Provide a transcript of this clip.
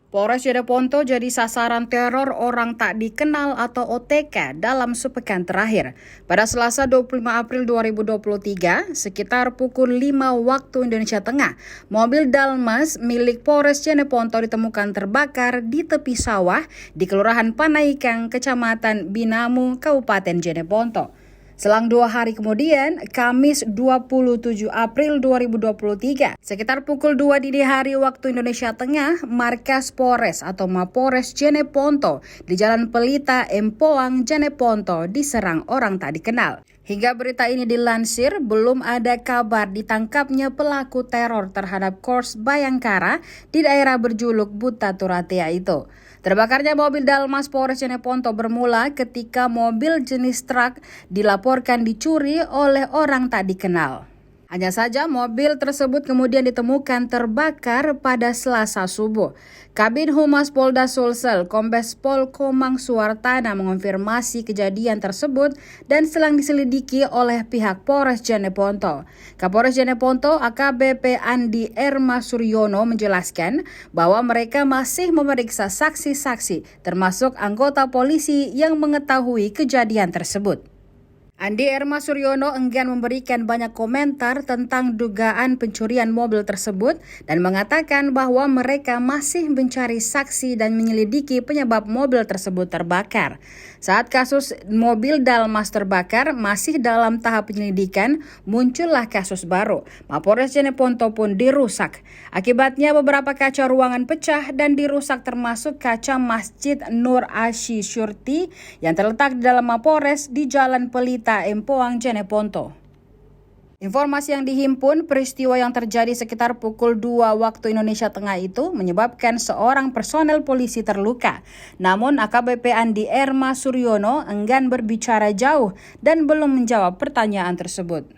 Polres Jeneponto jadi sasaran teror orang tak dikenal atau OTK dalam sepekan terakhir. Pada Selasa 25 April 2023, sekitar pukul 5 waktu Indonesia Tengah, mobil Dalmas milik Polres Jeneponto ditemukan terbakar di tepi sawah di Kelurahan Panaikang, Kecamatan Binamu, Kabupaten Jeneponto. Selang 2 hari kemudian, Kamis 27 April 2023, sekitar pukul 2 dini hari waktu Indonesia Tengah, markas Polres atau Mapores Jeneponto di Jalan Pelita, Empoang, Jeneponto diserang orang tak dikenal. Hingga berita ini dilansir, belum ada kabar ditangkapnya pelaku teror terhadap Korps Bayangkara di daerah berjuluk Buta Turatea itu. Terbakarnya mobil Dalmas Polres Jeneponto bermula ketika mobil jenis truk dilaporkan dicuri oleh orang tak dikenal. Hanya saja mobil tersebut kemudian ditemukan terbakar pada Selasa subuh. Kabin Humas Polda Sulsel, Kombes Pol Komang Suartana mengonfirmasi kejadian tersebut dan sedang diselidiki oleh pihak Polres Jeneponto. Kapolres Jeneponto AKBP Andi Erma Suryono menjelaskan bahwa mereka masih memeriksa saksi-saksi termasuk anggota polisi yang mengetahui kejadian tersebut. Andi Erma Suryono enggan memberikan banyak komentar tentang dugaan pencurian mobil tersebut dan mengatakan bahwa mereka masih mencari saksi dan menyelidiki penyebab mobil tersebut terbakar. Saat kasus mobil Dalmas terbakar masih dalam tahap penyelidikan, muncullah kasus baru. Mapores Jeneponto pun dirusak. Akibatnya beberapa kaca ruangan pecah dan dirusak termasuk kaca Masjid Nur Asy Syurti yang terletak di dalam Mapores di Jalan Pelita, Empoang, Jeneponto. Informasi yang dihimpun, peristiwa yang terjadi sekitar pukul 2 waktu Indonesia Tengah itu menyebabkan seorang personel polisi terluka. Namun AKBP Andi Erma Suryono enggan berbicara jauh dan belum menjawab pertanyaan tersebut.